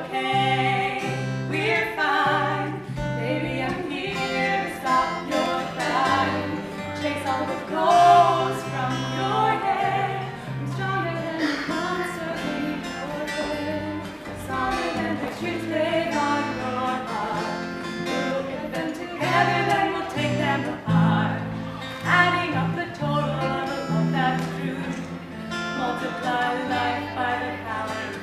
okay. We're fine. Baby, I'm here to stop your crying. Chase all the ghosts from your head. I'm stronger than the monster in your head. Stronger than the truth laid on your heart. We'll get them together, then we'll take them apart. Adding up the total of a love that's true. Multiply life by the power of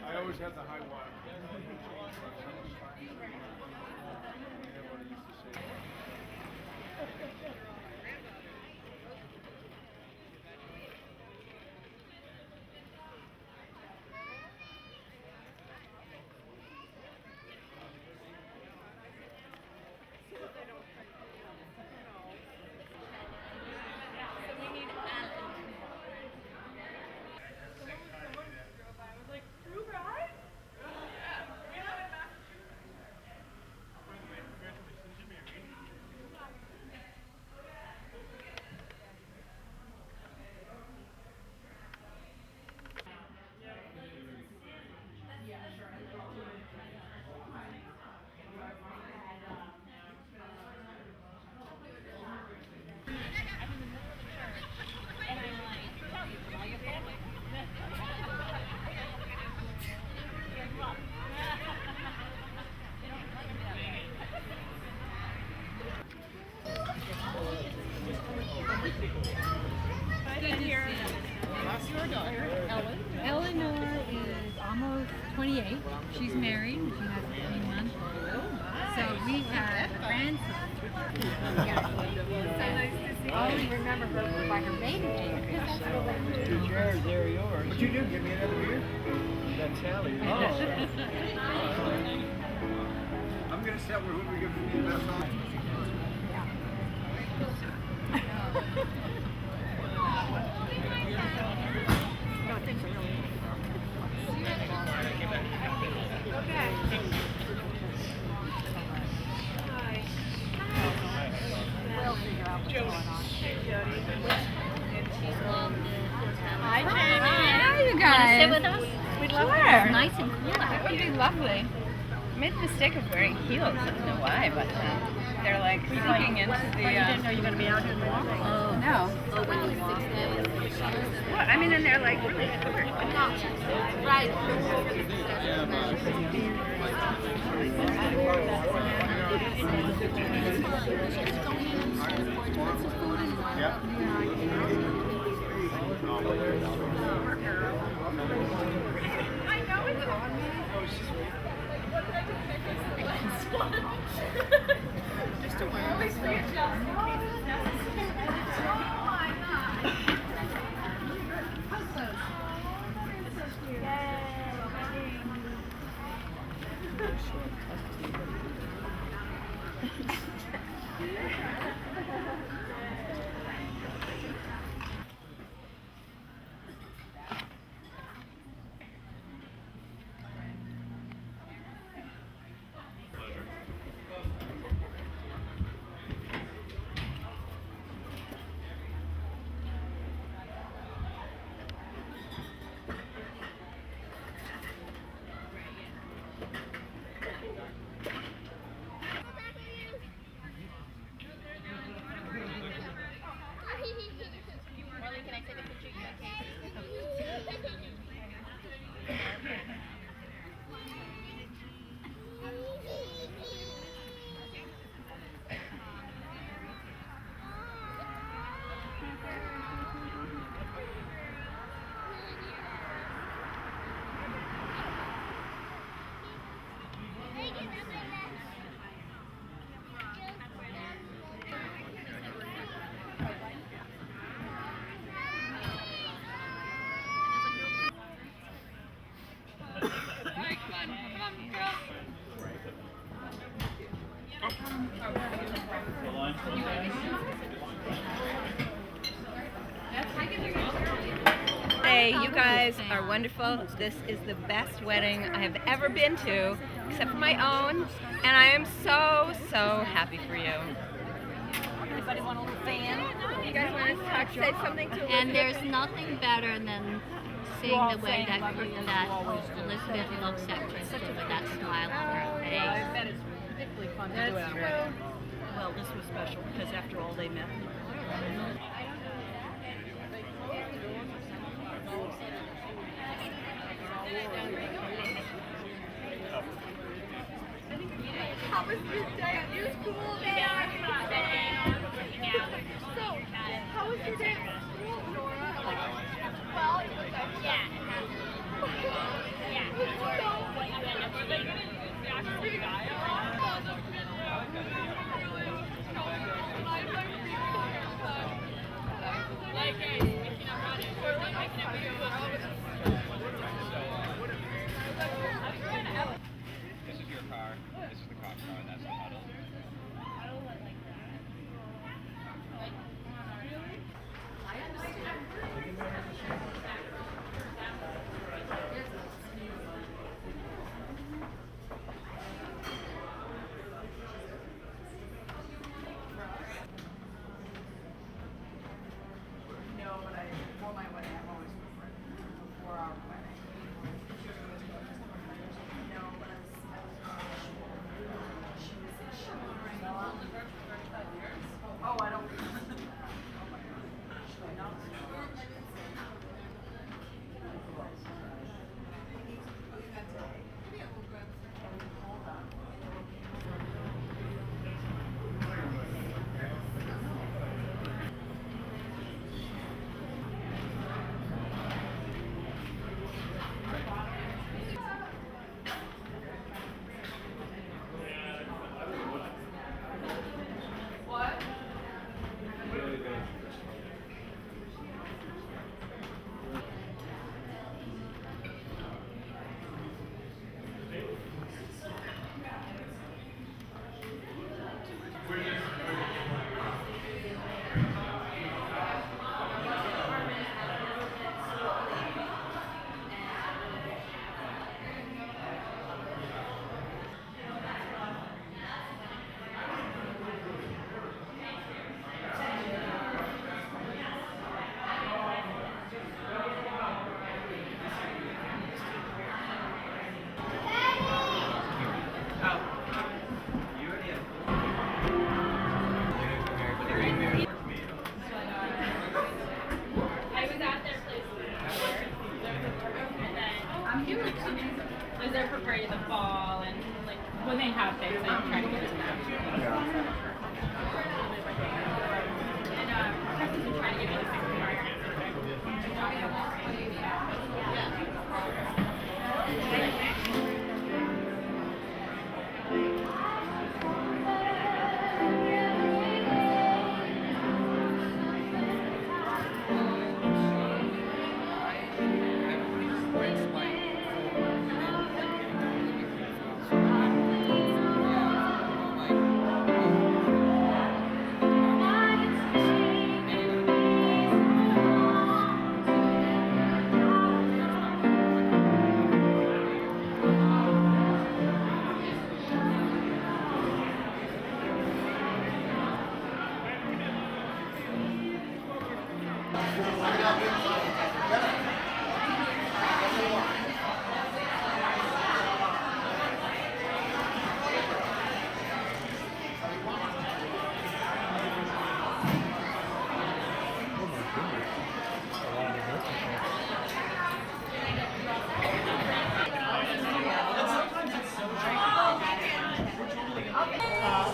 I always have the high water. Eleanor is almost 28. She's married. She has a 21. So we have a grandson. Yeah. So nice to see you. I only remember her by her maiden name. Two chairs, they're yours. What you do? Give me another beer? That's Sally. I'm gonna set where whoever gives me the best time. Hi, Jamie. You guys. Sit with us? We'd love to. It's nice and cool out. It'd be lovely. I made the mistake of wearing heels. I don't know why, but they're like plugging into the. You didn't know you were going to be out here in the walk? Oh. No. Oh, when you walk. 6 days. Well, I mean, and they're like really short. Right. Just to wear. Marley, can I take a picture of you? Hey, you guys are wonderful. This is the best wedding I have ever been to, except for my own, and I am so, so happy for you. Anybody want a little fan? You guys want to talk, say something to Elizabeth? And there's nothing better than seeing the way that Elizabeth looks at Kristen with that smile on her face. That is particularly fun to do at a wedding. Well, this was special because after all they met. How was your day at your school there? So, how was your day at school, Nora? Well, it was okay. Yeah. This is your car. This is the cop car, and that's the huddle. No, but I, for my wedding, I've always preferred a 4-hour wedding. No, but oh, I don't. Was there preparing the fall and like when they have things, they try to get it back. And Kristen's been trying to get me the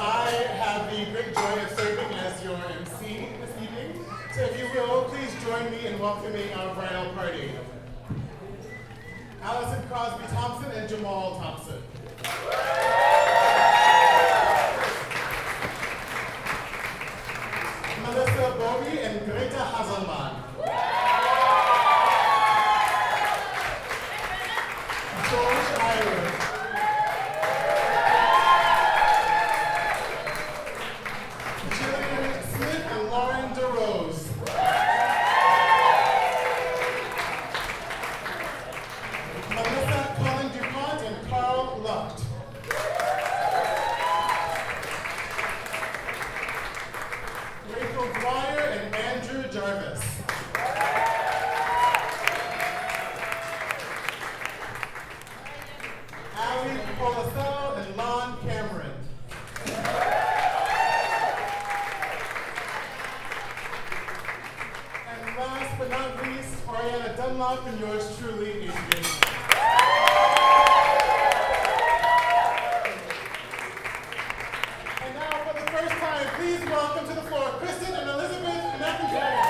I have the great joy of serving as your MC this evening. So if you will, please join me in welcoming our bridal party. Allison Crosby Thompson and Jamal Thompson. Melissa Bowie and Greta Hazelman. George Iron. Jillian Smith and Lauren DeRose. Melissa Colin DuPont and Carl Lucht. Rachel Dwyer and Andrew Jarvis. Ali Polisel and Lon Cameron. And last but not least, Ariana Dunlop and yours truly, Adrian. And now, for the first time, please welcome to the floor Kristen and Elizabeth McIntyre.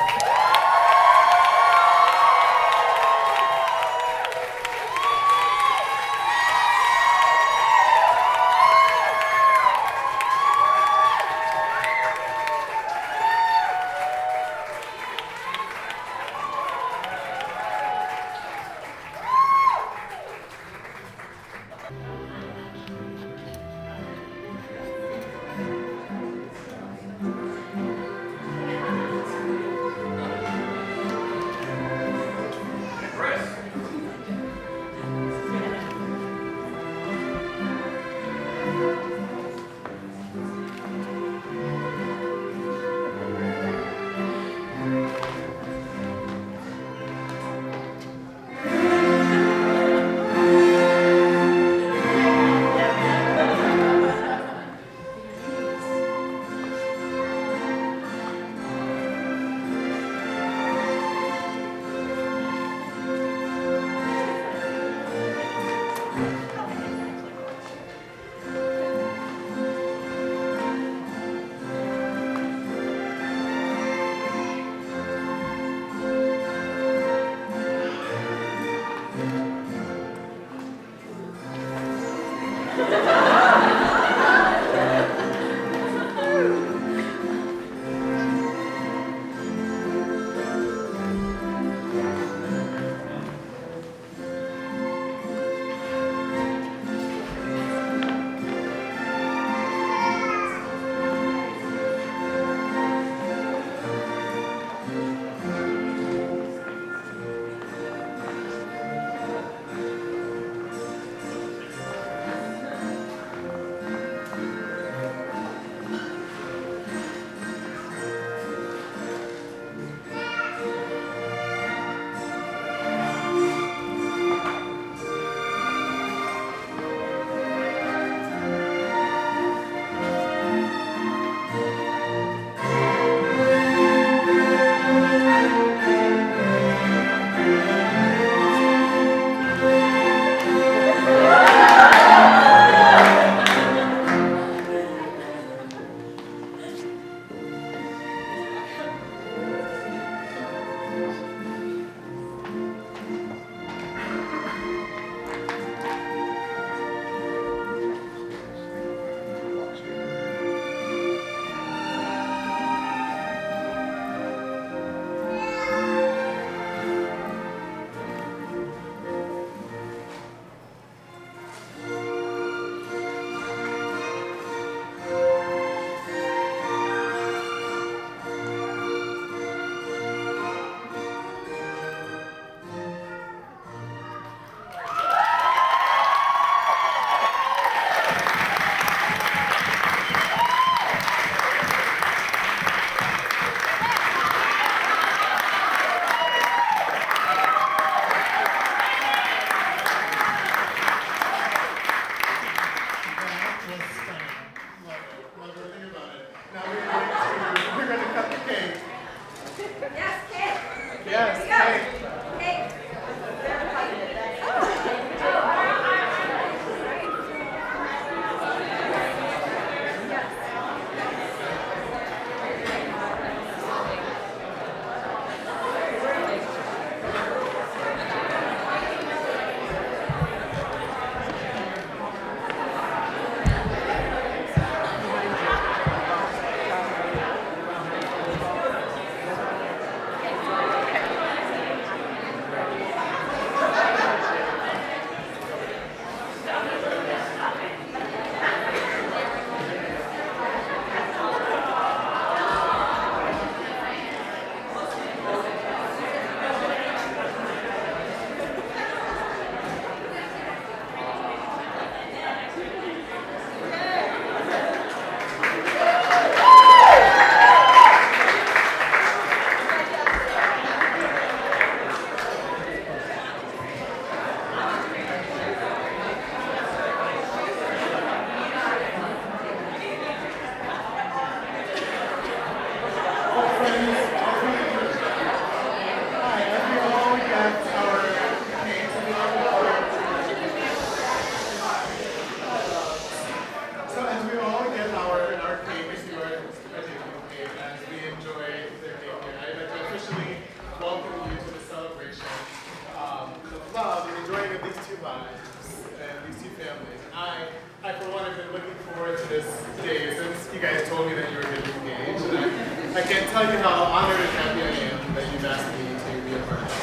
I can't tell you how honored and happy I am that you've asked me to be a part of it.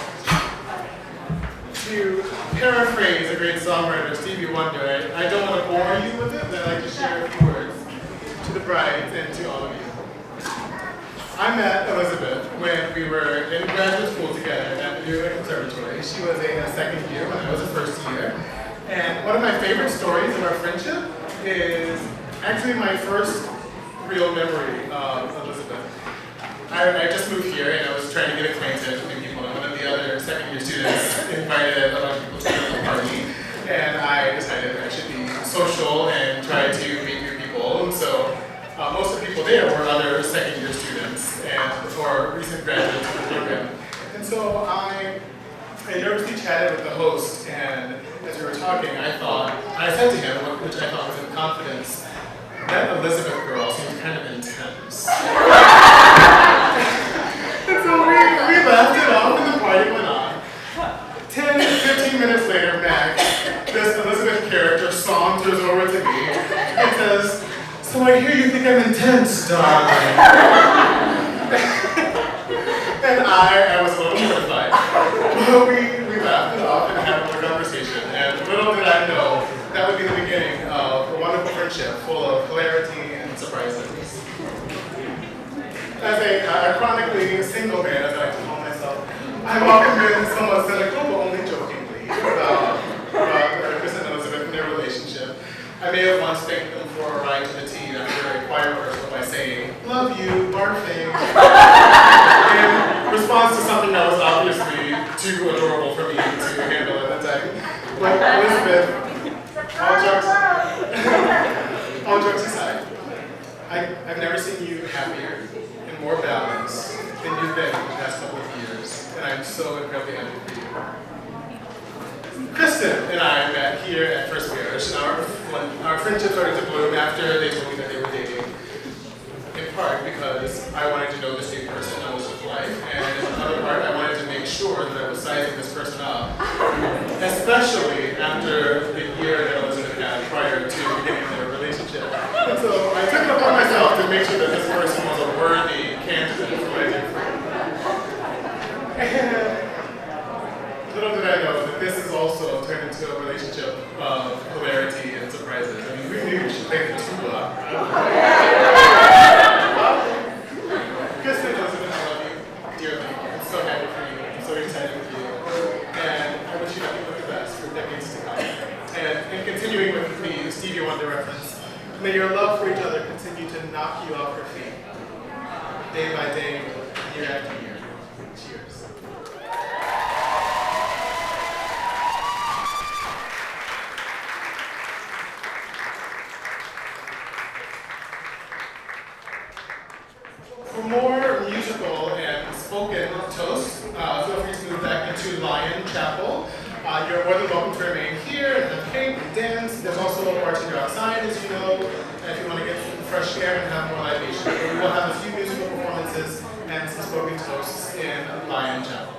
To paraphrase a great songwriter, Stevie Wonder, I don't want to bore you with it, but I'd like to share a few words to the brides and to all of you. I met Elizabeth when we were in graduate school together at the New York Conservatory. She was a second year when I was a first year. And one of my favorite stories of our friendship is actually my first real memory of Elizabeth. I just moved here and I was trying to get acquainted with new people. And one of the other second year students invited a bunch of people to a party. And I decided I should be social and try to meet new people. And so most of the people there were other second year students or recent graduates of the program. And so I nervously chatted with the host, and as we were talking, I said to him, which I thought was in confidence, that Elizabeth girl seems kind of intense. And so we laughed it off and the party went on. 10, 15 minutes later, Max, this Elizabeth character, saunters over to me and says, "So I hear you think I'm intense, darling." And I was a little mortified. But we laughed it off and had a little conversation. And little did I know, that would be the beginning of a wonderful friendship full of hilarity and surprises. As a chronically single man, as I like to call myself, I've often been somewhat cynical, but only jokingly, about Kristen and Elizabeth and their relationship. I may have once thanked them for a ride to the tea after a choir rehearsal by saying, "Love you, barfing," in response to something that was obviously too adorable for me to handle at the time. But Elizabeth, all jokes aside, I've never seen you happier and more balanced than you've been in the past couple of years, and I'm so incredibly happy for you. Kristen and I met here at First Parish, and our friendship started to bloom after they told me that they were dating. In part because I wanted to know this new person I was with life, and in another part I wanted to make sure that I was sizing this person up, especially after the year that Elizabeth had prior to beginning their relationship. And so I took it upon myself to make sure that this person was a worthy candidate for my dear friend. And little did I know that this is also turned into a relationship of hilarity and surprises. I mean, we knew we should play the tuba. Kristen, Elizabeth, I love you dearly. I'm so happy for you. I'm so excited with you. And I wish you nothing but the best for decades to come. And in continuing with the Stevie Wonder reference, may your love for each other continue to knock you off your feet, day by day, year after year. Cheers. For more musical and spoken toasts, feel free to move back into Lion Chapel. You're more than welcome to remain here and have cake and dance. There's also a bartender outside, as you know, if you want to get some fresh air and have more libation. We will have a few musical performances and some spoken toasts in Lion Chapel.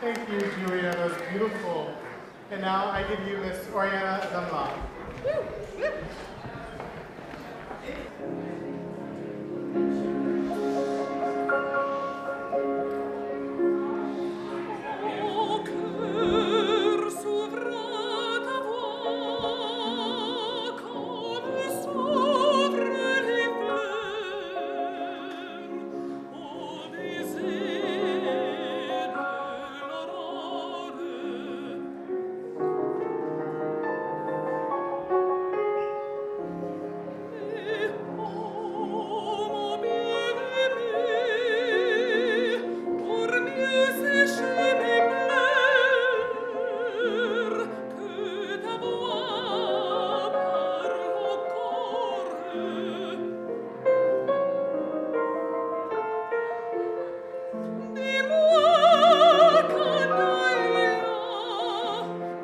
Thank you, Julia. That was beautiful. And now I give you Miss Oriana Zamla. Au cœur s'ouvre ta voix comme s'ouvrent les fleurs au baiser de l'aurore. Et oh, mon bien-aimé, pour mieux sécher mes pleurs, que ta voix parle encore. Dis-moi quand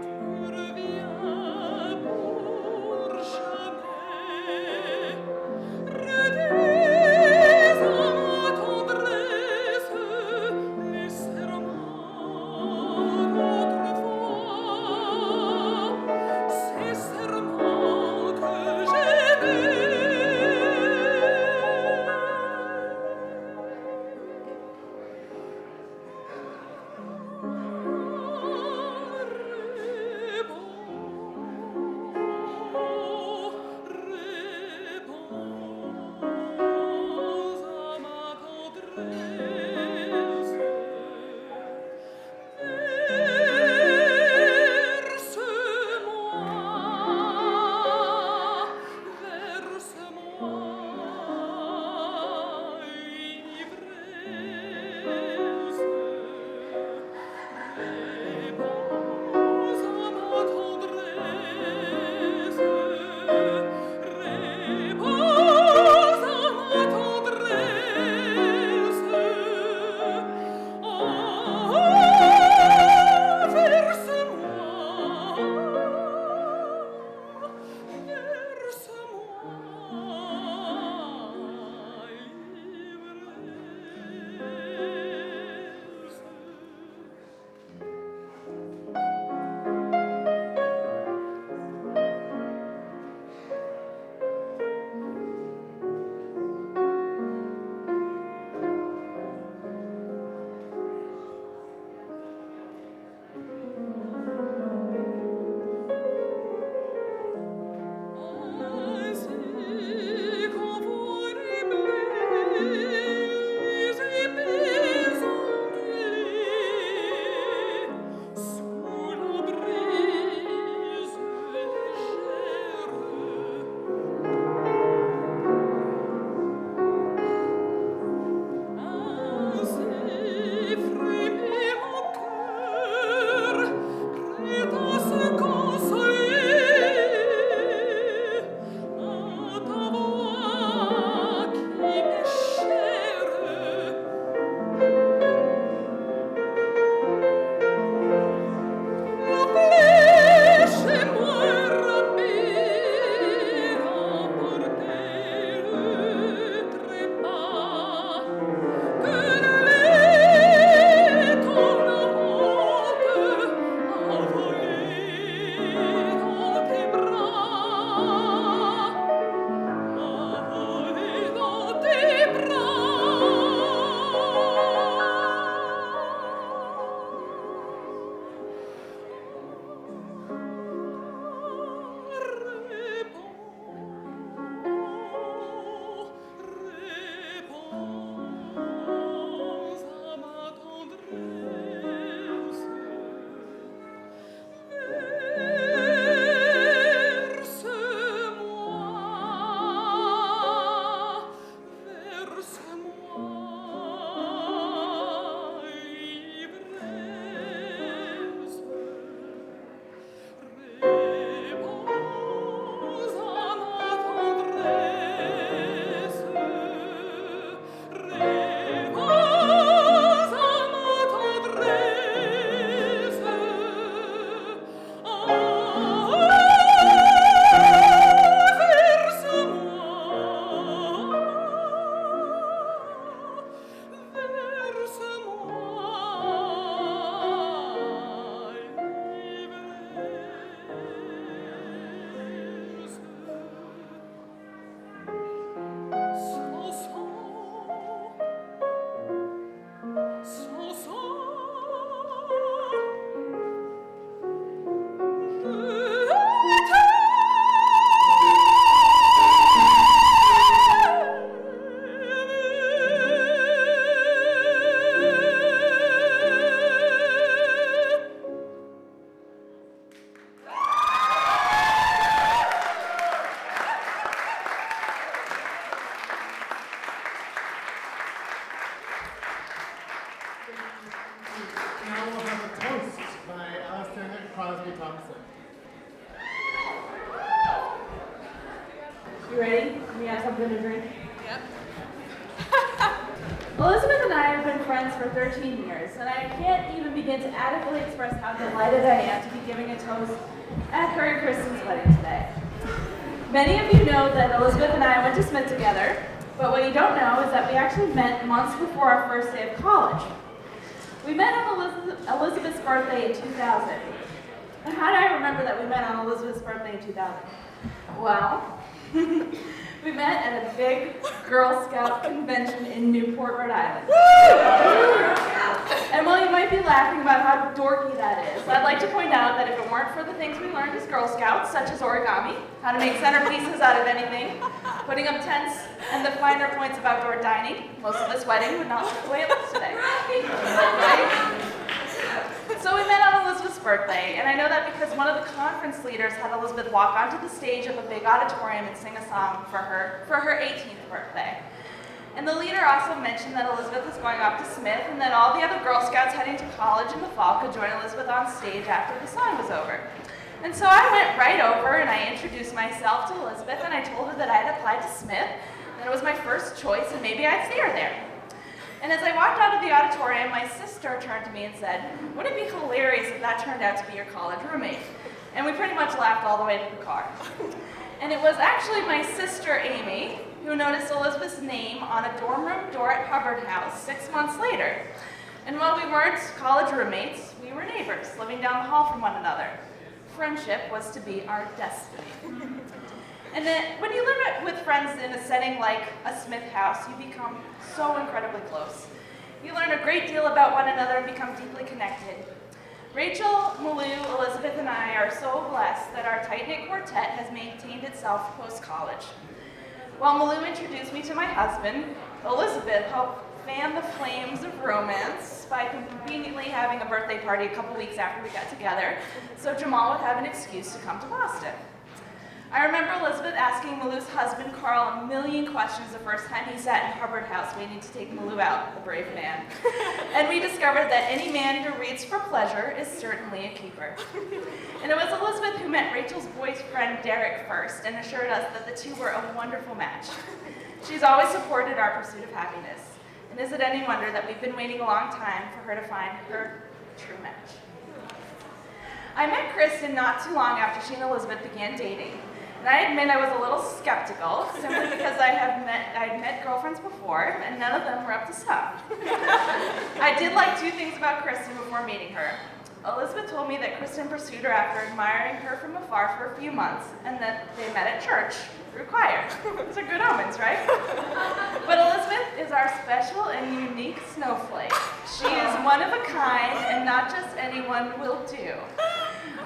tu reviens pour jamais. Redis en ma tendresse les serments d'autrefois, ces serments que j'aimais. Repose à ma tendresse, Crosby Thompson. You ready? We have something to drink? Yep. Elizabeth and I have been friends for 13 years, and I can't even begin to adequately express how delighted I am to be giving a toast at her and Kristen's wedding today. Many of you know that Elizabeth and I went to Smith together, but what you don't know is that we actually met months before our first day of college. We met on Elizabeth's birthday in 2000. And how do I remember that we met on Elizabeth's birthday in 2000? Well, we met at a big Girl Scout convention in Newport, Rhode Island. And while you might be laughing about how dorky that is, I'd like to point out that if it weren't for the things we learned as Girl Scouts, such as origami, how to make centerpieces out of anything, putting up tents, and the finer points of outdoor dining, most of this wedding would not look the way it looks today. Right? So we met on Elizabeth's birthday, and I know that because one of the conference leaders had Elizabeth walk onto the stage of a big auditorium and sing a song for her 18th birthday. And the leader also mentioned that Elizabeth was going off to Smith and that all the other Girl Scouts heading to college in the fall could join Elizabeth on stage after the song was over. And so I went right over and I introduced myself to Elizabeth and I told her that I had applied to Smith, that it was my first choice and maybe I'd see her there. And as I walked out of the auditorium, my sister turned to me and said, "Wouldn't it be hilarious if that turned out to be your college roommate?" And we pretty much laughed all the way to the car. And it was actually my sister, Amy, who noticed Elizabeth's name on a dorm room door at Hubbard House 6 months later. And while we weren't college roommates, we were neighbors, living down the hall from one another. Friendship was to be our destiny. And then when you live with friends in a setting like a Smith house, you become so incredibly close. You learn a great deal about one another and become deeply connected. Rachel, Malou, Elizabeth, and I are so blessed that our tight-knit quartet has maintained itself post-college. While Malou introduced me to my husband, Elizabeth helped fan the flames of romance by conveniently having a birthday party a couple weeks after we got together, so Jamal would have an excuse to come to Boston. I remember Elizabeth asking Malou's husband, Carl, a million questions the first time he sat in Hubbard House waiting to take Malou out, the brave man. And we discovered that any man who reads for pleasure is certainly a keeper. And it was Elizabeth who met Rachel's boyfriend, Derek, first and assured us that the two were a wonderful match. She's always supported our pursuit of happiness. And is it any wonder that we've been waiting a long time for her to find her true match? I met Kristen not too long after she and Elizabeth began dating. And I admit I was a little skeptical, simply because I'd met girlfriends before, and none of them were up to snuff. I did like two things about Kristen before meeting her. Elizabeth told me that Kristen pursued her after admiring her from afar for a few months, and that they met at church through choir. Those are good omens, right? But Elizabeth is our special and unique snowflake. She is one of a kind, and not just anyone will do.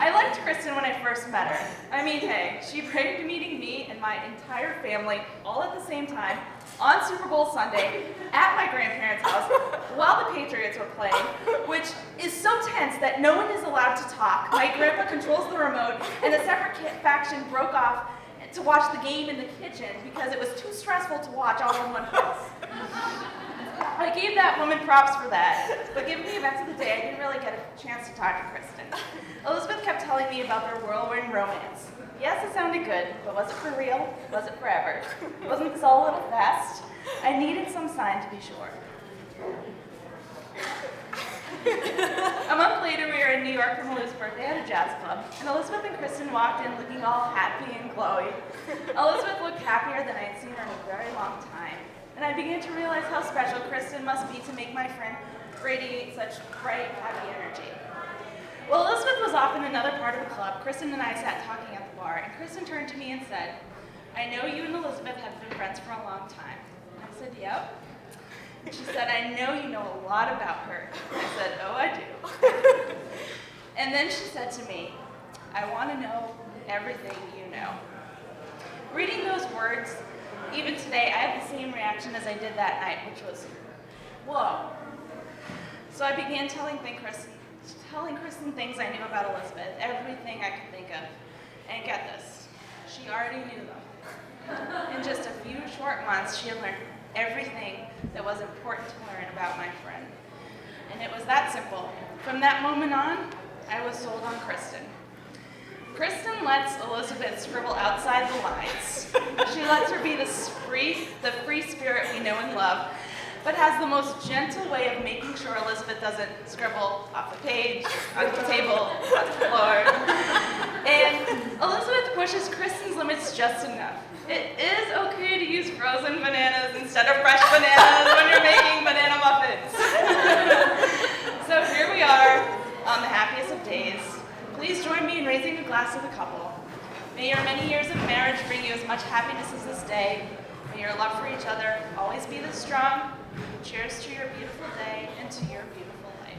I liked Kristen when I first met her. I mean, hey, she braved meeting me and my entire family all at the same time on Super Bowl Sunday at my grandparents' house while the Patriots were playing, which is so tense that no one is allowed to talk. My grandpa controls the remote, and a separate faction broke off to watch the game in the kitchen because it was too stressful to watch all in one place. I gave that woman props for that, but given the events of the day, I didn't really get a chance to talk to Kristen. Elizabeth kept telling me about their whirlwind romance. Yes, it sounded good, but was it for real? Was it forever? Wasn't this all a little fast? I needed some sign to be sure. A month later, we were in New York for Malou's birthday at a jazz club, and Elizabeth and Kristen walked in looking all happy and glowy. Elizabeth looked happier than I had seen her in a very long time, and I began to realize how special Kristen must be to make my friend radiate such bright, happy energy. Well, Elizabeth was off in another part of the club. Kristen and I sat talking at the bar, and Kristen turned to me and said, "I know you and Elizabeth have been friends for a long time." And I said, "Yep." And she said, "I know you know a lot about her." And I said, "Oh, I do." And then she said to me, "I want to know everything you know." Reading those words, even today, I have the same reaction as I did that night, which was, whoa. So I began telling Kristen things I knew about Elizabeth, everything I could think of. And get this, she already knew them. In just a few short months, she had learned everything that was important to learn about my friend. And it was that simple. From that moment on, I was sold on Kristen. Kristen lets Elizabeth scribble outside the lines. She lets her be the free spirit we know and love, but has the most gentle way of making sure Elizabeth doesn't scribble off the page, on the table, on the floor. And Elizabeth pushes Kristen's limits just enough. It is okay to use frozen bananas instead of fresh bananas when you're making banana muffins. So here we are on the happiest of days. Please join me in raising a glass to the couple. May your many years of marriage bring you as much happiness as this day. May your love for each other always be this strong. Cheers to your beautiful day and to your beautiful life.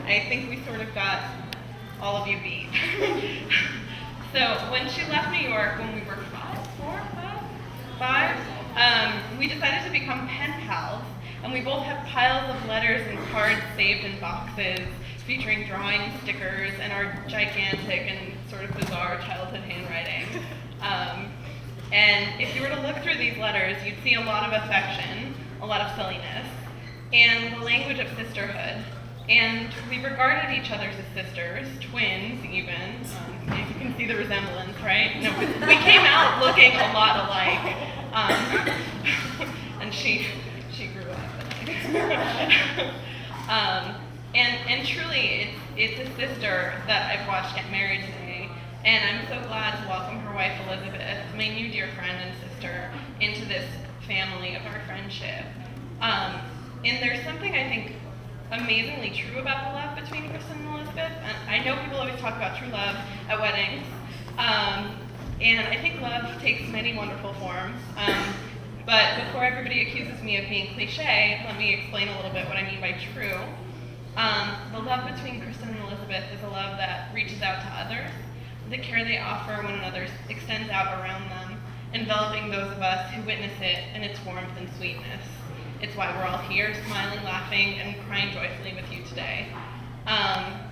I think we sort of got all of you beat. So when she left New York when we were five, we decided to become pen pals, and we both have piles of letters and cards saved in boxes featuring drawing stickers and our gigantic and sort of bizarre childhood handwriting. And if you were to look through these letters, you'd see a lot of affection, a lot of silliness, and the language of sisterhood. And we regarded each other as sisters, twins even. You can see the resemblance, right? No, we came out looking a lot alike. And she grew up. And truly, it's a sister that I've watched get married today. And I'm so glad to welcome her wife, Elizabeth, my new dear friend and sister, into this family of our friendship. And there's something I think amazingly true about the love between Kristen and Elizabeth. And I know people always talk about true love at weddings, And I think love takes many wonderful forms. But before everybody accuses me of being cliche, let me explain a little bit what I mean by true. The love between Kristen and Elizabeth is a love that reaches out to others. The care they offer one another extends out around them, enveloping those of us who witness it in its warmth and sweetness. It's why we're all here, smiling, laughing, and crying joyfully with you today. I'm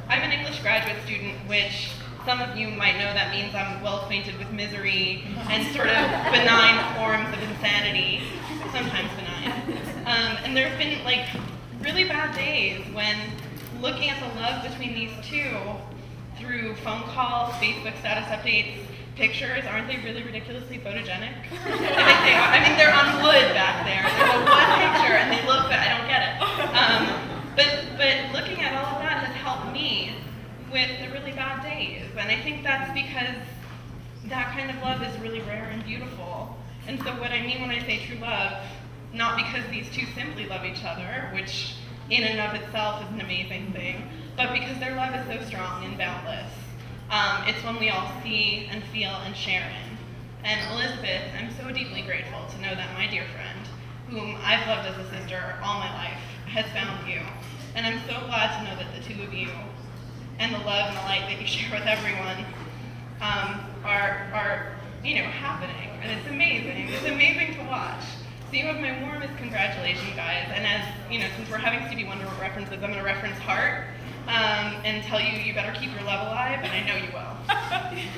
an English graduate student, which some of you might know that means I'm well acquainted with misery and sort of benign forms of insanity, sometimes benign. And there have been like really bad days when looking at the love between these two through phone calls, Facebook status updates, pictures, aren't they really ridiculously photogenic? I think they are. I mean, they're on wood back there. There's a wood picture and they look, but I don't get it. But looking at all of that has helped me with the really bad days. And I think that's because that kind of love is really rare and beautiful. And so what I mean when I say true love, not because these two simply love each other, which in and of itself is an amazing thing, but because their love is so strong and boundless. It's one we all see and feel and share in. And Elizabeth, I'm so deeply grateful to know that my dear friend, whom I've loved as a sister all my life, has found you. And I'm so glad to know that the two of you and the love and the light that you share with everyone are happening. And it's amazing. It's amazing to watch. So you have my warmest congratulations, guys. And as, since we're having Stevie Wonder references, I'm going to reference Heart and tell you you better keep your love alive, and I know you will. So I love you.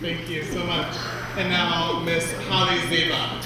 Thank you so much. And now, Miss Holly Zeba.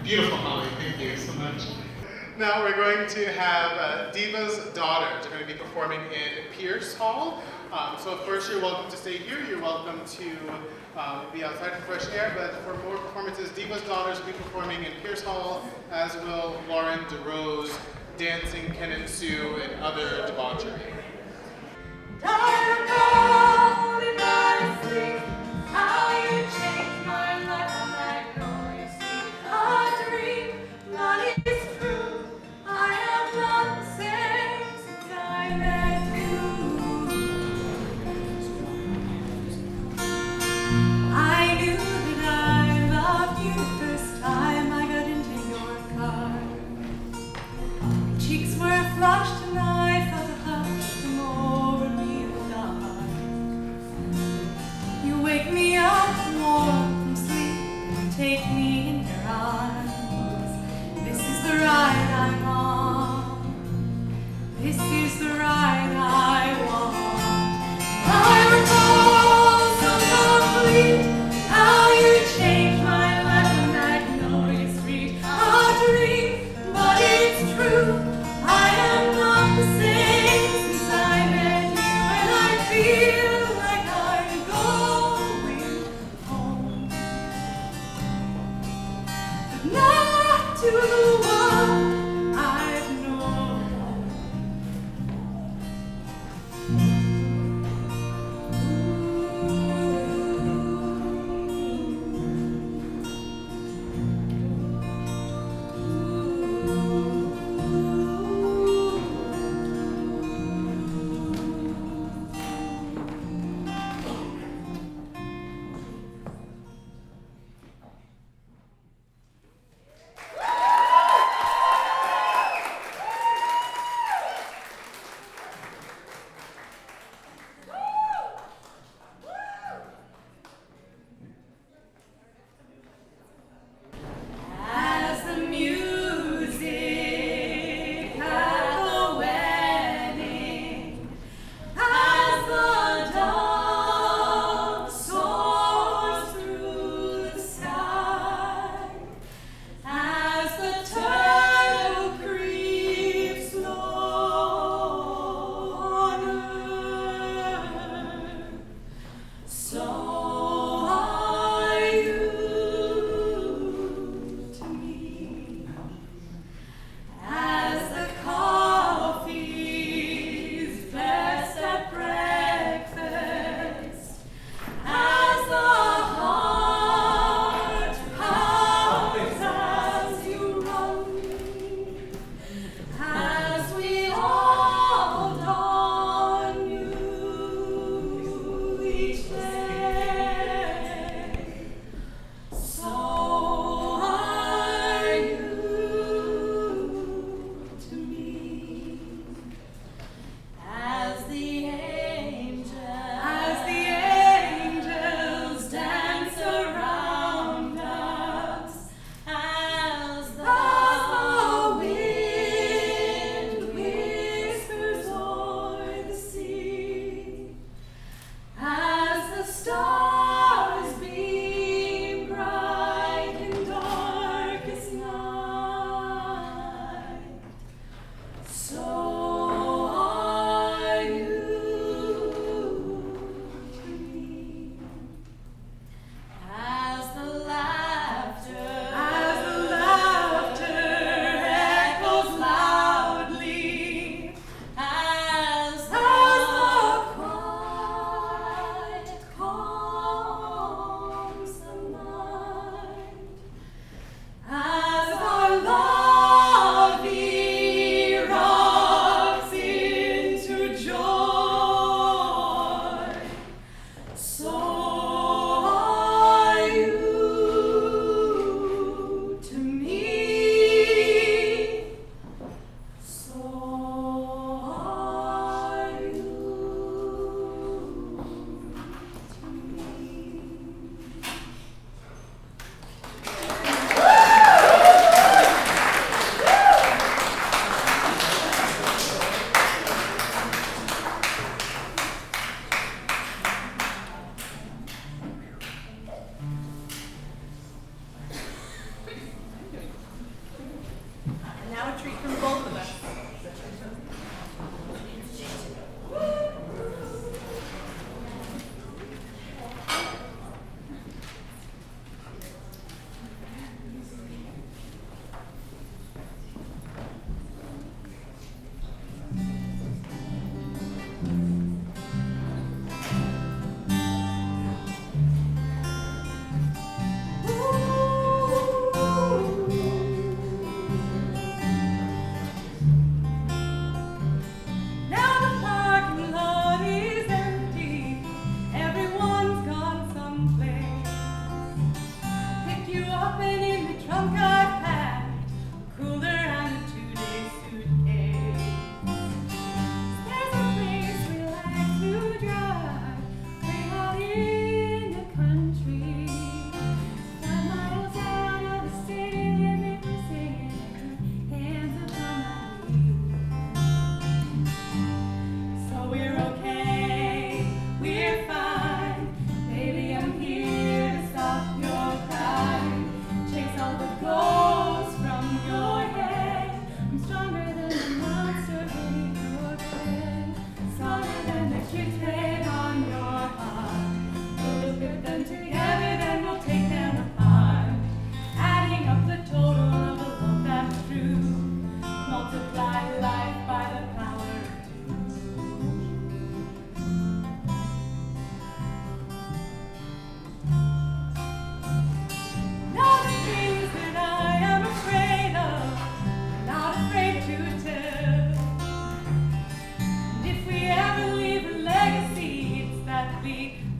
Beautiful, Holly. Thank you so much. Now we're going to have Diva's daughters. They're going to be performing in Pierce Hall So first, you're welcome to stay here. You're welcome to be outside for fresh air. But for more performances, Diva's Daughters will be performing in Pierce Hall, as will Lauren DeRose, dancing Ken and Sue, and other debauchery. Cheeks were flushed and I felt a hush come over me in the dark. You wake me up warm from sleep, take me in your arms. This is the ride I'm on. This is the ride I want. I recall so complete how you changed my life on Magnolia Street. A dream, but it's true. I am not the same since I met you, and I feel like I'm going home, but not to the one I've known.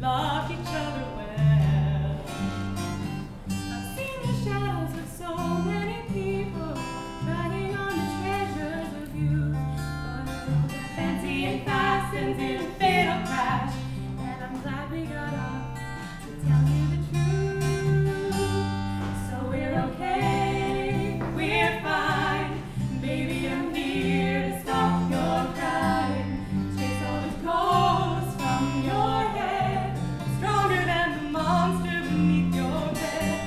loved each other well. I've seen the shadows of so many people trying on the treasures of youth, but they're fancy and fast and in a fatal crash. And I'm glad we got off to tell you the truth. So we're okay, we're fine. Baby, I'm here to stop your crying. Chase all the ghosts from your head. Stronger than the monster beneath your bed.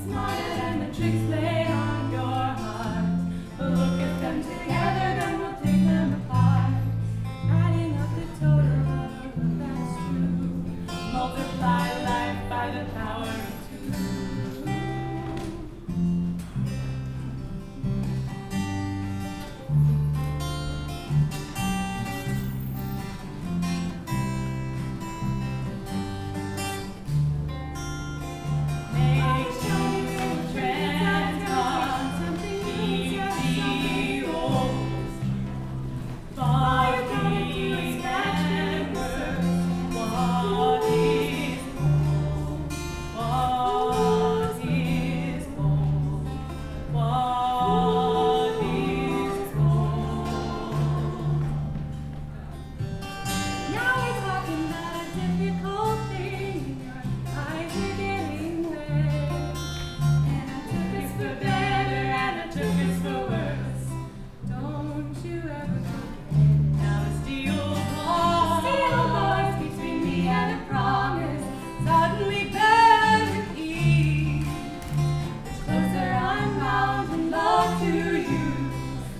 Smarter than the tricks played on your heart. But look at them together, then we'll take them apart. Adding up the total of that's true. Multiply life by the power of two. Make sure trends on keep the old bodies and words. What is old? What is old? What is old? Now we're talking about a difficult thing. Your eyes are getting wet, and I took us for better, and I took us for worse. Don't you ever forget. Now the steel bars between me and a promise suddenly burn with ease. The closer I'm bound in love to you,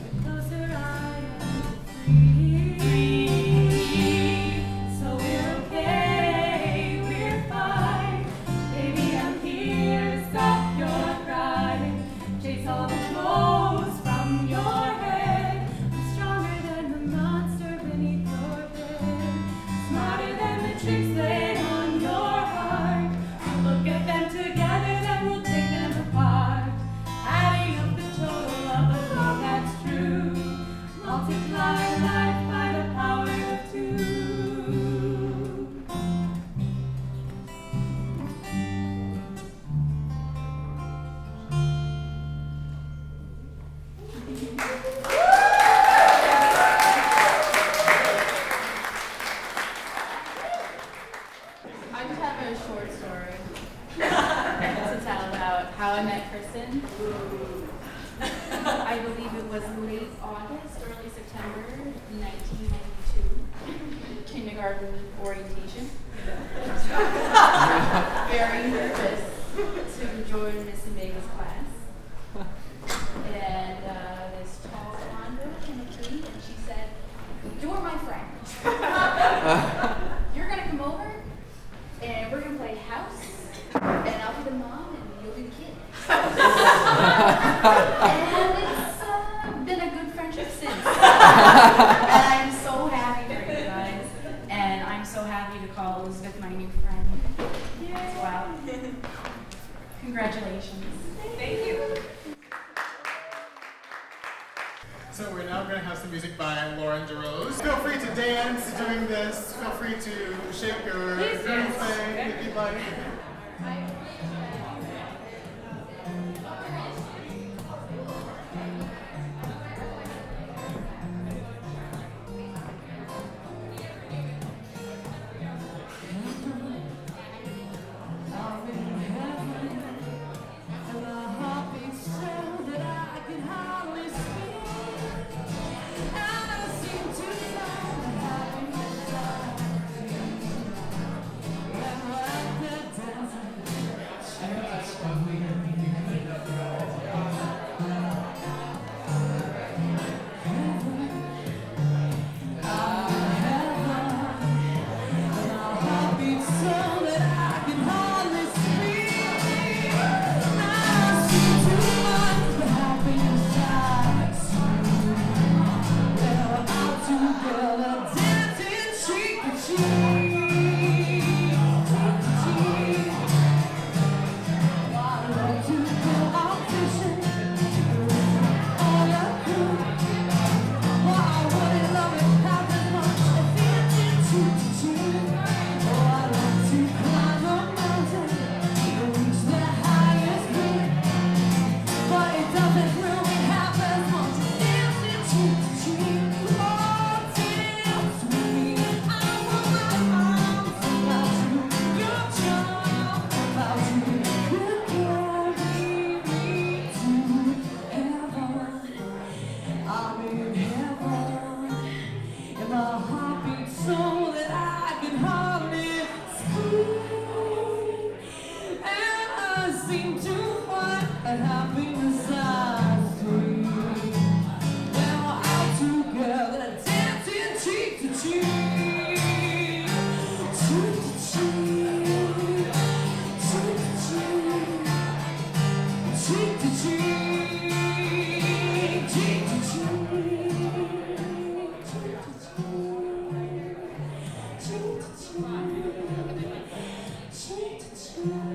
the closer I am free. So we're okay, we're fine. Baby, I'm here to stop your crying. Chase all the clothes from your head. I'm stronger than the monster beneath your bed. Smarter than the tricks played on your heart. Look at them together, then we'll take them apart. Adding up the total of the love that's true. Multiply life by the power of two. I just have a short story to tell about how I met Kristen. I believe it was late August, early September 1992. Kindergarten orientation. Very nervous to join Miss Omega's class. And this tall blonde girl came up to me and she said, "You're my friend. You're gonna come over and we're gonna play house, and I'll be the mom and you'll be the kid." And it's been a good friendship since. And I'm so happy for you guys, and I'm so happy to call Elizabeth my new friend as well. Congratulations. Thank you. So we're now going to have some music by Lauren DeRose. Feel free to dance during this. Feel free to shake your thing if you'd like. and happiness are free. When we're out together, dancing cheek to cheek, cheek to cheek, cheek to cheek, cheek to cheek, cheek to cheek, cheek to cheek.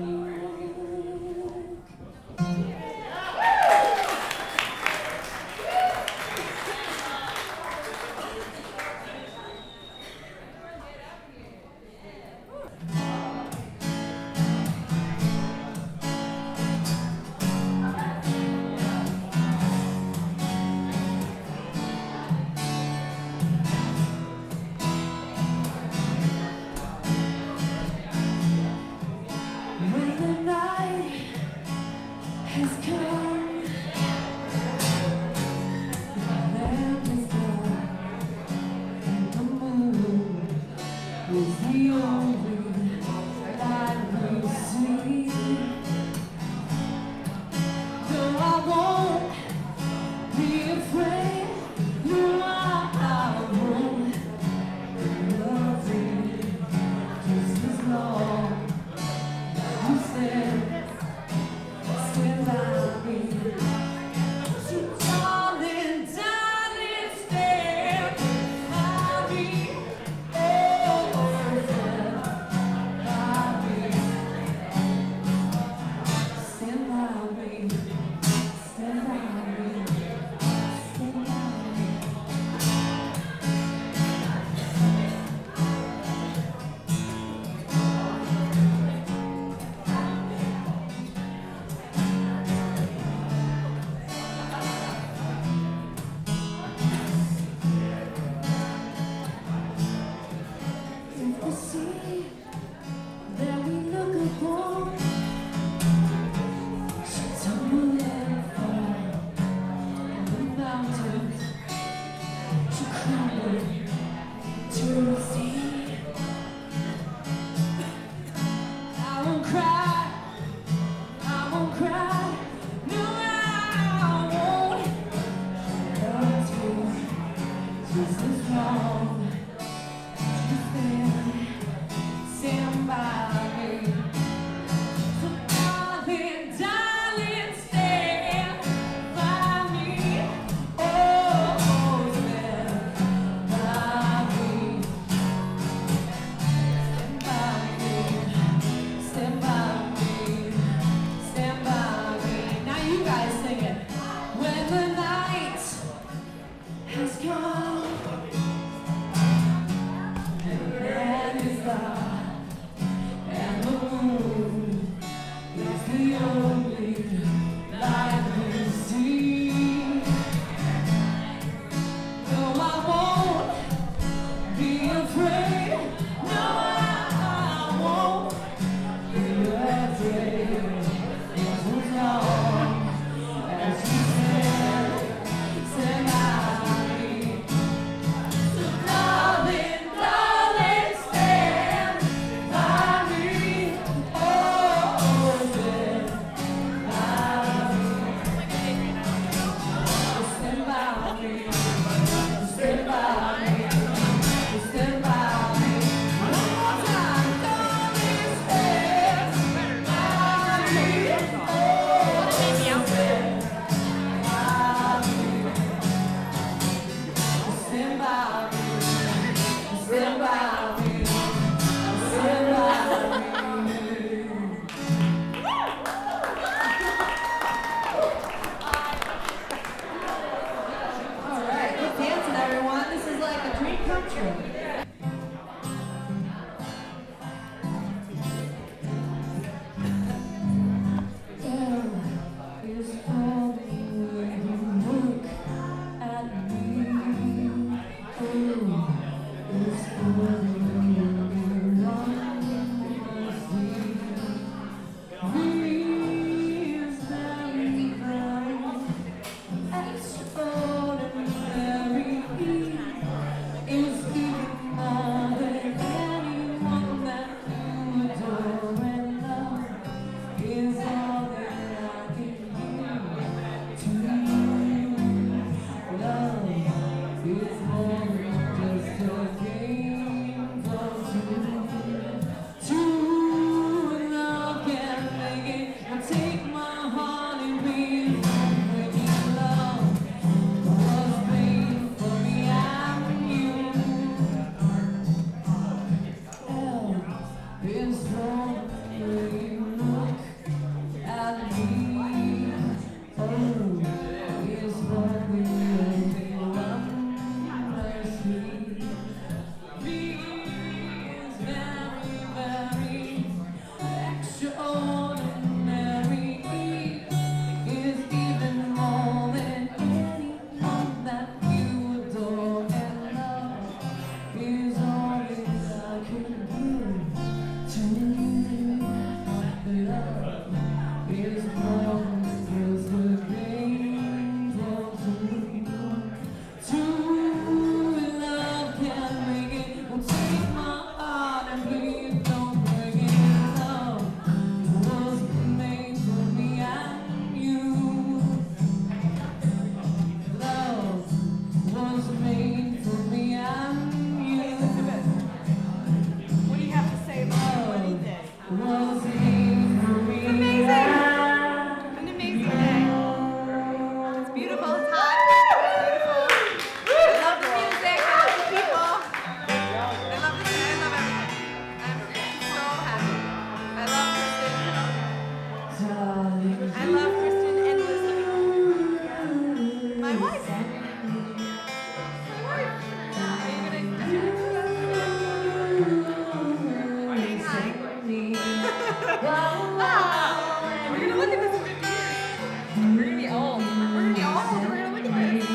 We're gonna look at this in 50 years. We're gonna be old. We're gonna be old. We're gonna look at this.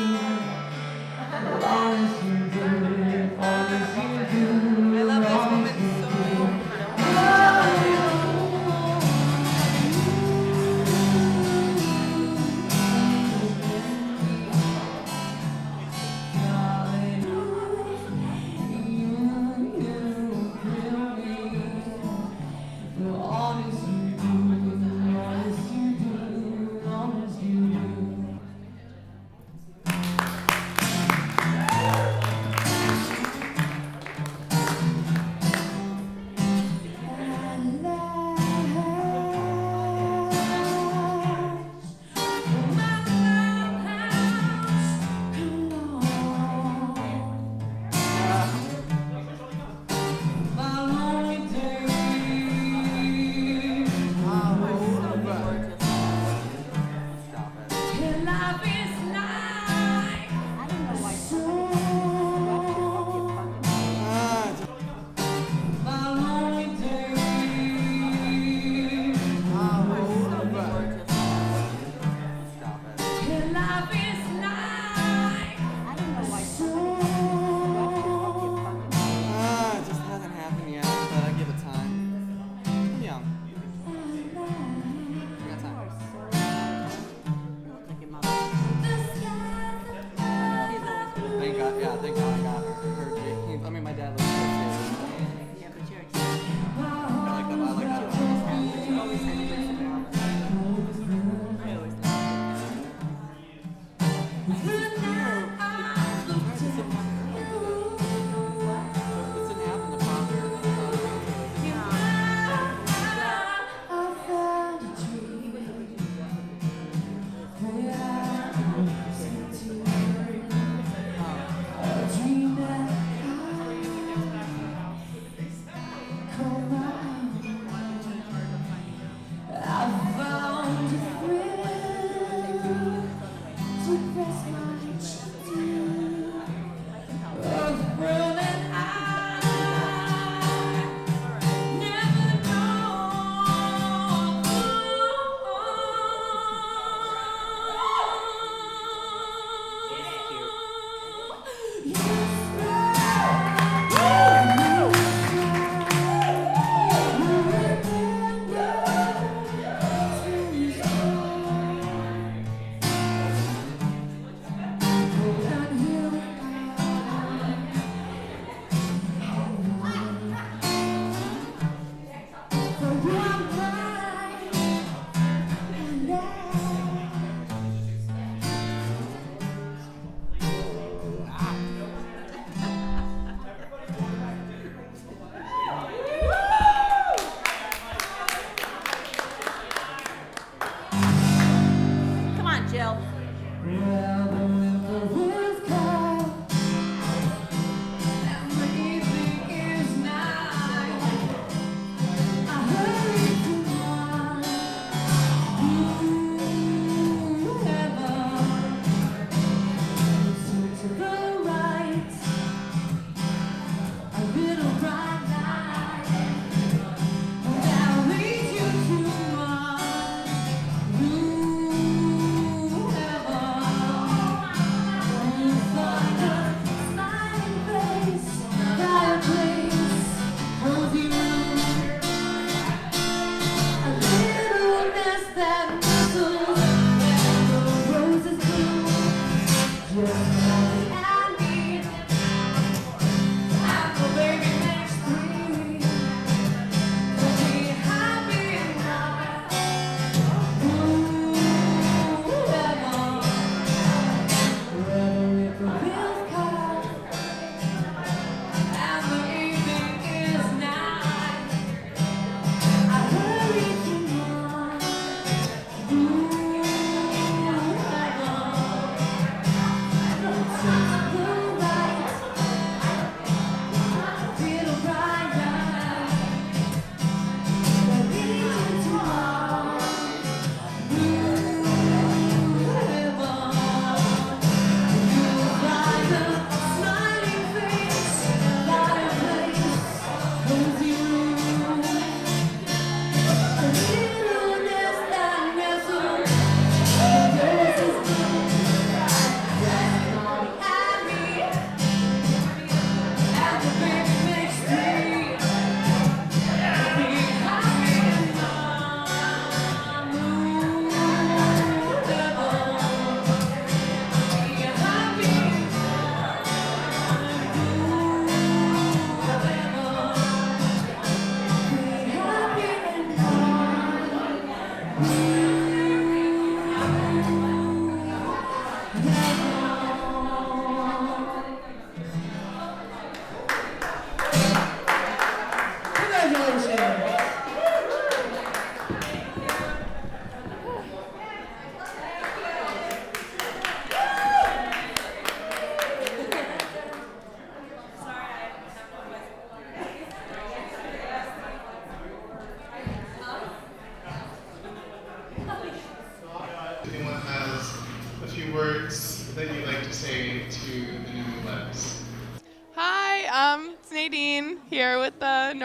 I love this moment so Honestly,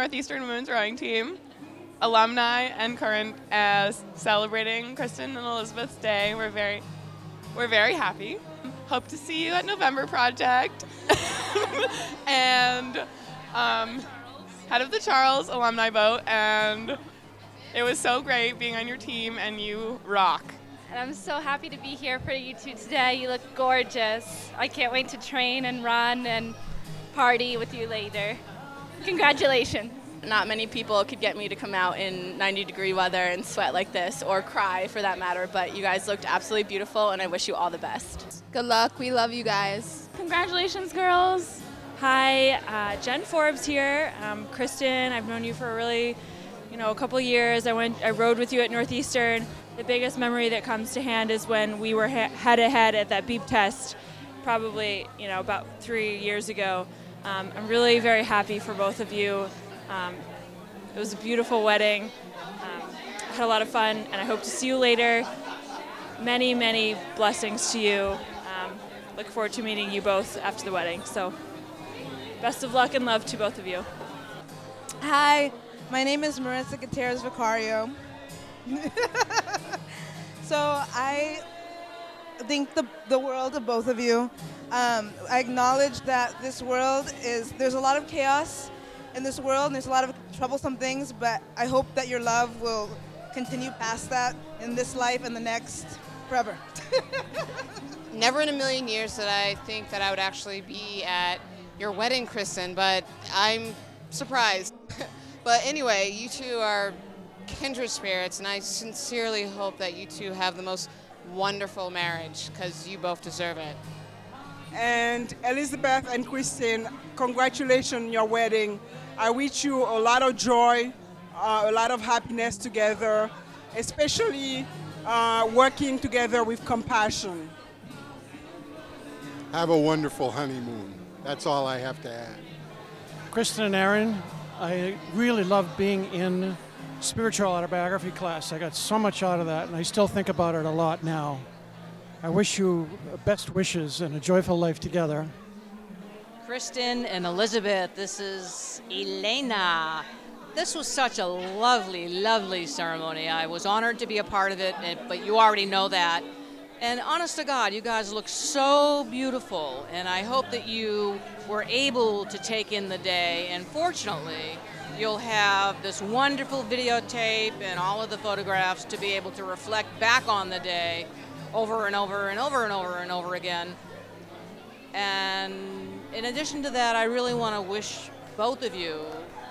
Northeastern women's rowing team, alumni and current, as celebrating Kristen and Elizabeth's Day. We're very happy. Hope to see you at November Project. And head of the Charles alumni boat, and it was so great being on your team, and you rock. And I'm so happy to be here for you two today. You look gorgeous. I can't wait to train and run and party with you later. Congratulations. Not many people could get me to come out in 90-degree weather and sweat like this, or cry for that matter, but you guys looked absolutely beautiful, and I wish you all the best. Good luck. We love you guys. Congratulations, girls. Hi, Jen Forbes here. Kristen, I've known you for a couple years. I rode with you at Northeastern. The biggest memory that comes to hand is when we were head-to-head at that beep test, probably, about 3 years ago. I'm really very happy for both of you. It was a beautiful wedding. I had a lot of fun, and I hope to see you later. Many, many blessings to you. Look forward to meeting you both after the wedding. So, best of luck and love to both of you. Hi, my name is Marissa Gutierrez Vicario. So I think the world of both of you. I acknowledge that there's a lot of chaos in this world, and there's a lot of troublesome things, but I hope that your love will continue past that in this life and the next forever. Never in a million years did I think that I would actually be at your wedding, Kristen, but I'm surprised. But anyway, you two are kindred spirits, and I sincerely hope that you two have the most wonderful marriage, because you both deserve it. And Elizabeth and Kristen, congratulations on your wedding. I wish you a lot of joy, a lot of happiness together, especially working together with compassion. Have a wonderful honeymoon. That's all I have to add. Kristen and Aaron, I really loved being in spiritual autobiography class. I got so much out of that, and I still think about it a lot now. I wish you best wishes and a joyful life together. Kristen and Elizabeth, this is Elena. This was such a lovely, lovely ceremony. I was honored to be a part of it, but you already know that. And honest to God, you guys look so beautiful, and I hope that you were able to take in the day, and fortunately, you'll have this wonderful videotape and all of the photographs to be able to reflect back on the day over and over and over and over and over again. And in addition to that, I really want to wish both of you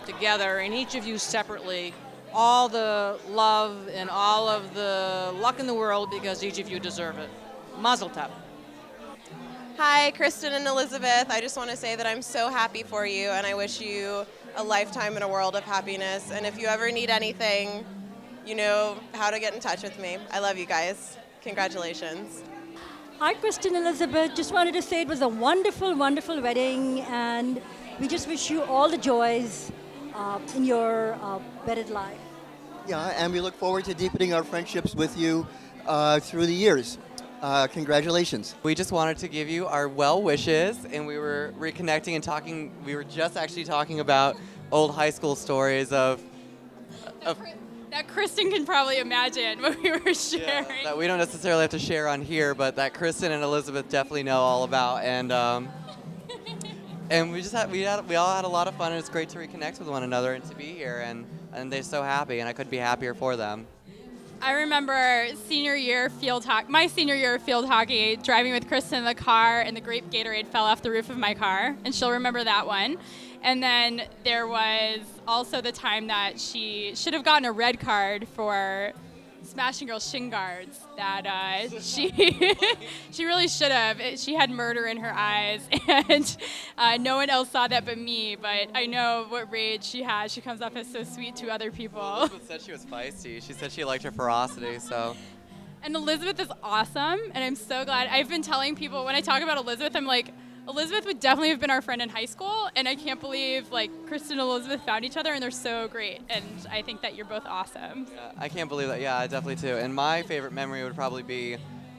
together and each of you separately all the love and all of the luck in the world, because each of you deserve it. Mazel tov. Hi, Kristen and Elizabeth. I just want to say that I'm so happy for you, and I wish you a lifetime and a world of happiness. And if you ever need anything, you know how to get in touch with me. I love you guys. Congratulations. Hi, Kristen Elizabeth. Just wanted to say it was a wonderful, wonderful wedding, and we just wish you all the joys in your wedded life. Yeah, and we look forward to deepening our friendships with you through the years. Congratulations. We just wanted to give you our well wishes, and we were reconnecting and talking. We were just actually talking about old high school stories of that Kristen can probably imagine what we were sharing. that we don't necessarily have to share on here, but that Kristen and Elizabeth definitely know all about. And and we all had a lot of fun, and it's great to reconnect with one another and to be here, and they're so happy, and I couldn't be happier for them. I remember my senior year of field hockey, driving with Kristen in the car, and the grape Gatorade fell off the roof of my car, and she'll remember that one. And then there was also the time that she should have gotten a red card for smashing girls' shin guards. That she really should have. She had murder in her eyes, and no one else saw that but me. But I know what rage she has. She comes off as so sweet to other people. Elizabeth said she was feisty. She said she liked her ferocity. So. And Elizabeth is awesome, and I'm so glad. I've been telling people when I talk about Elizabeth, I'm like, Elizabeth would definitely have been our friend in high school, and I can't believe Kristen and Elizabeth found each other, and they're so great. And I think that you're both awesome. Yeah, I can't believe that. Yeah, I definitely too. And my favorite memory would probably be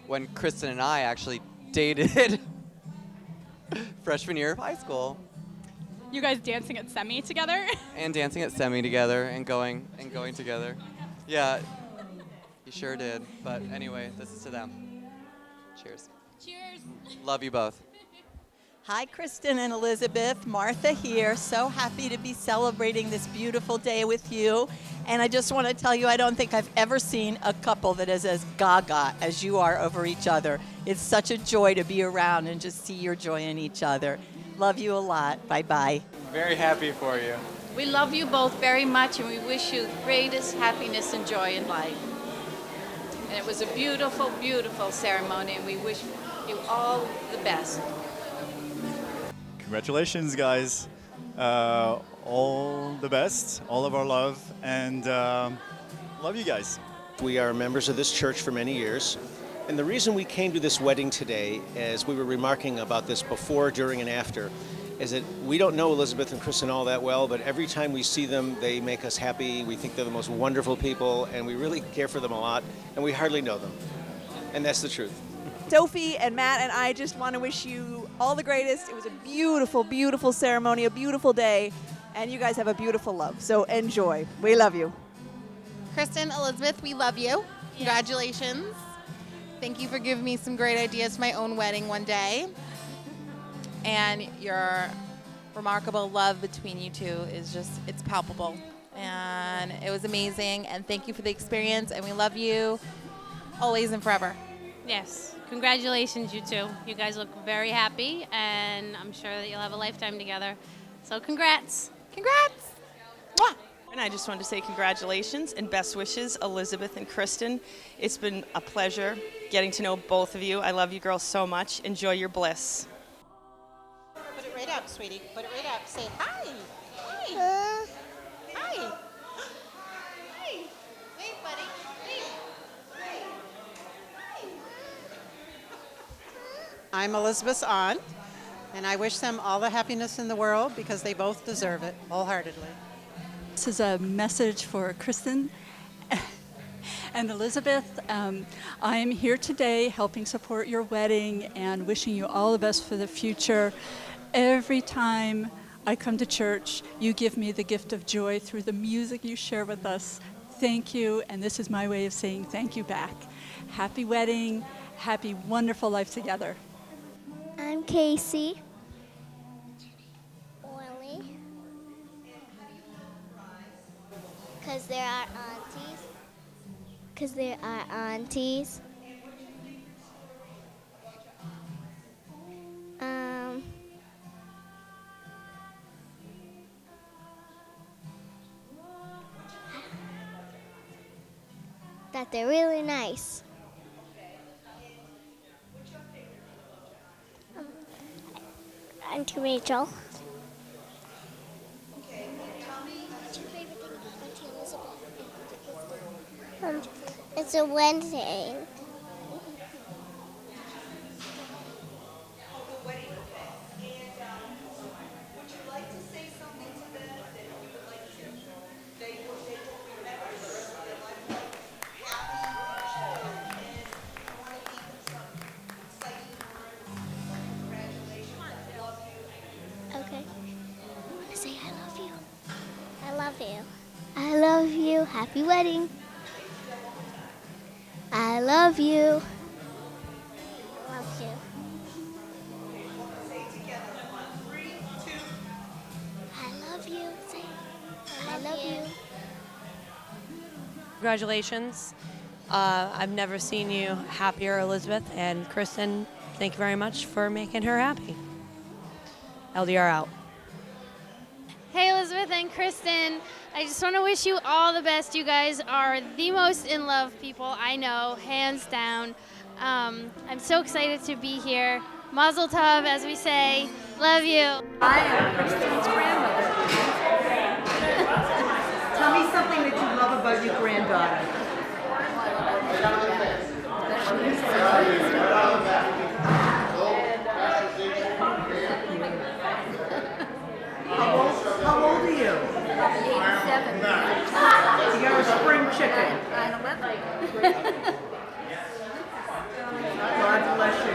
when Kristen and I actually dated freshman year of high school. you guys dancing at semi together. And dancing at semi together and going together. Yeah, you sure did. But anyway, this is to them. Cheers. Cheers. Love you both. Hi, Kristen and Elizabeth. Martha here. So happy to be celebrating this beautiful day with you. And I just want to tell you, I don't think I've ever seen a couple that is as gaga as you are over each other. It's such a joy to be around and just see your joy in each other. Love you a lot. Bye-bye. Very happy for you. We love you both very much, and we wish you greatest happiness and joy in life. And it was a beautiful, beautiful ceremony, and we wish you all the best. Congratulations, guys. All the best, all of our love, and love you guys. We are members of this church for many years. And the reason we came to this wedding today, as we were remarking about this before, during, and after, is that we don't know Elizabeth and Kristen all that well, but every time we see them, they make us happy. We think they're the most wonderful people, and we really care for them a lot, and we hardly know them. And that's the truth. Sophie and Matt and I just want to wish you all the greatest. It was a beautiful, beautiful ceremony, a beautiful day, and you guys have a beautiful love. So enjoy. We love you. Kristen, Elizabeth, we love you. Congratulations. Thank you for giving me some great ideas for my own wedding one day. And your remarkable love between you two is just, it's palpable. And it was amazing. And thank you for the experience. And we love you always and forever. Yes. Congratulations, you two. You guys look very happy, and I'm sure that you'll have a lifetime together. So congrats. Congrats. Mwah. And I just wanted to say congratulations and best wishes, Elizabeth and Kristen. It's been a pleasure getting to know both of you. I love you girls so much. Enjoy your bliss. Put it right up, sweetie. Put it right up. Say hi. Hi. Hi. Hi. Wait, buddy. Wait. I'm Elizabeth's aunt, and I wish them all the happiness in the world because they both deserve it wholeheartedly. This is a message for Kristen and Elizabeth. I am here today helping support your wedding and wishing you all the best for the future. Every time I come to church, you give me the gift of joy through the music you share with us. Thank you, and this is my way of saying thank you back. Happy wedding, happy, wonderful life together. I'm Casey. Oily. Because there are aunties. Because there are aunties. That they're really nice. Auntie Rachel. Okay, tell me what's your favorite thing about Auntie Elizabeth? It's a wedding. Okay. I want to say I love you. I love you. I love you. Happy wedding. I love you. Love you. I love you. Say, I love you. Congratulations. I've never seen you happier, Elizabeth. And Kristen, thank you very much for making her happy. LDR out. Hey, Elizabeth and Kristen. I just want to wish you all the best. You guys are the most in love people I know, hands down. I'm so excited to be here. Mazel tov, as we say. Love you. I am Kristen's grandmother. Tell me something that you love about your granddaughter. How old are you? 87. You're a spring chicken. 9/11. God bless you.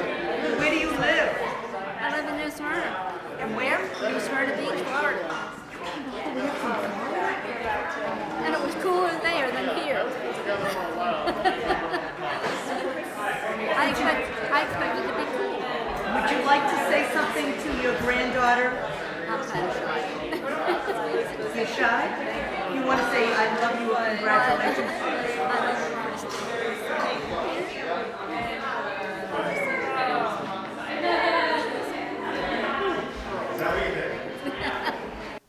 Where do you live? I live in New Smyrna. And where? New Smyrna Beach, Florida. granddaughter? I'm kind of shy. You're shy? You want to say I love you and congratulations?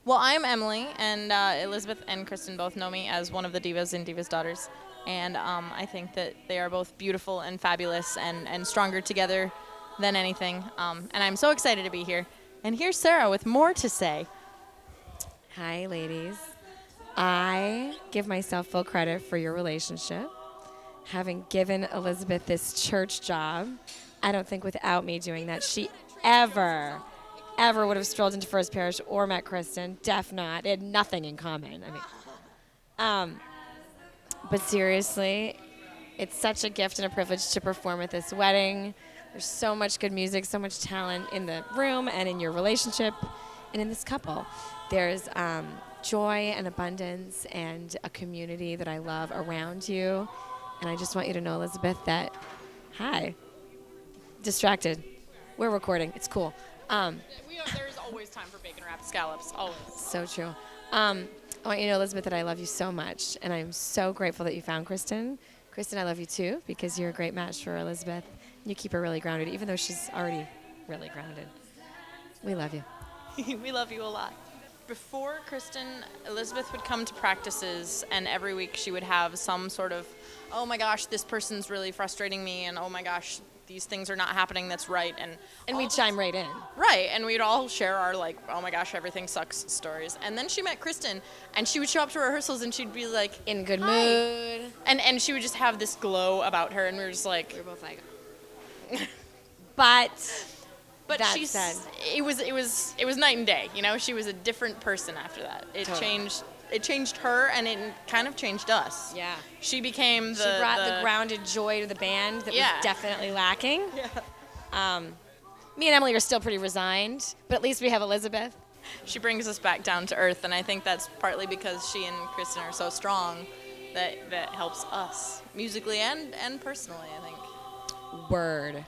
Well, I'm Emily, and Elizabeth and Kristen both know me as one of the divas in Divas Daughters. And I think that they are both beautiful and fabulous and stronger together than anything. And I'm so excited to be here. And here's Sarah with more to say. Hi, ladies. I give myself full credit for your relationship. Having given Elizabeth this church job, I don't think without me doing that, she ever would have strolled into First Parish or met Kristen. Not. They had nothing in common. But seriously, it's such a gift and a privilege to perform at this wedding. There's so much good music, so much talent in the room and in your relationship and in this couple. There's joy and abundance and a community that I love around you. And I just want you to know, Elizabeth, that, hi, distracted. We're recording. It's cool. There's always time for bacon wrapped scallops. Always. So true. I want you to know, Elizabeth, that I love you so much, and I'm so grateful that you found Kristen. Kristen, I love you too, because you're a great match for Elizabeth. You keep her really grounded, even though she's already really grounded. We love you. We love you a lot. Before Kristen, Elizabeth would come to practices, and every week she would have some sort of, oh my gosh, this person's really frustrating me, and oh my gosh, these things are not happening that's right. And we'd chime right in. Right, and we'd all share our, like, oh my gosh, everything sucks stories. And then she met Kristen, and she would show up to rehearsals, and she'd be like, in good "Hi." mood. And she would just have this glow about her, and we were just like, we were both like, but that she's said, it was night and day. You know, she was a different person after that. It Totally. changed her, and it kind of changed us. Yeah. She became she brought the grounded joy to the band that was definitely lacking. Yeah. Me and Emily are still pretty resigned, but at least we have Elizabeth. She brings us back down to earth, and I think that's partly because she and Kristen are so strong that helps us musically and personally, I think. Word.